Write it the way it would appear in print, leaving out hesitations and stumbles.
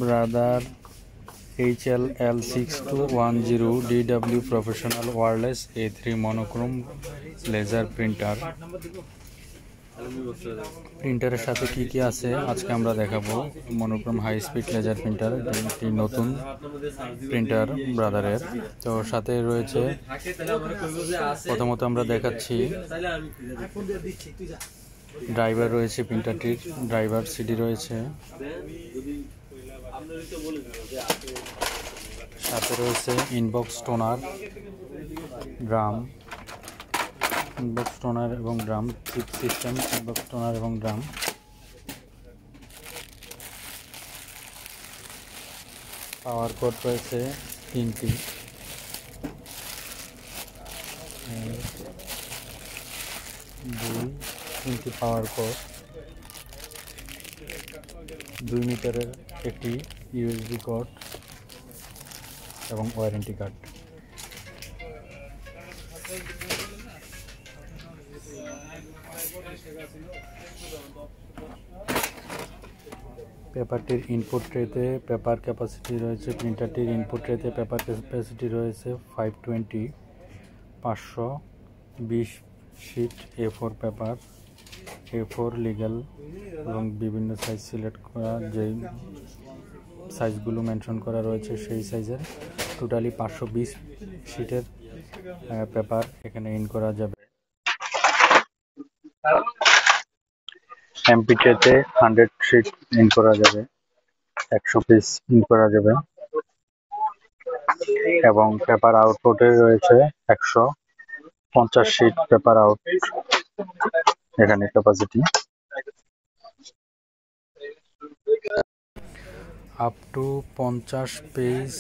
Brother HLL6210 DW professional wireless A3 monochrome laser printer. প্রিন্টারের সাথে কি কি আছে আজকে আমরা দেখাবো। Monochrome high speed laser printer, একটি নতুন প্রিন্টার ব্রাদারের। তো সাথে রয়েছে, প্রথমত আমরা দেখাচ্ছি ড্রাইভার রয়েছে, প্রিন্টারটির ড্রাইভার সিডি রয়েছে, সাথে রয়েছে inbox toner, drum, inbox toner এবং drum, chip system, inbox toner এবং ড্রাম। পাওয়ার কোড রয়েছে 3টি, তিনটি পাওয়ার কোড, 2 মিটারের একটি ইউএসবি কোড এবং ওয়ারেন্টি কার্ড। পেপারটির ইনপুট ট্রেতে পেপার ক্যাপাসিটি রয়েছে, প্রিন্টারটির ইনপুট ট্রেতে পেপার ক্যাপাসিটি রয়েছে 520, 520 sheet A4 paper, A4 legal এবং বিভিন্ন সাইজ সিলেক্ট করা, যেই সাইজগুলো মেনশন করা রয়েছে সেই সাইজের টোটালি 520 শিটের পেপার এখানে ইন করা যাবে। এমপি ট্রেতে 100 শিট ইন করা যাবে, 100 পিস ইন করা যাবে এবং পেপার আউটপুটে রয়েছে 150 শিট পেপার আউট এখানে ক্যাপাসিটি। Up to 50 page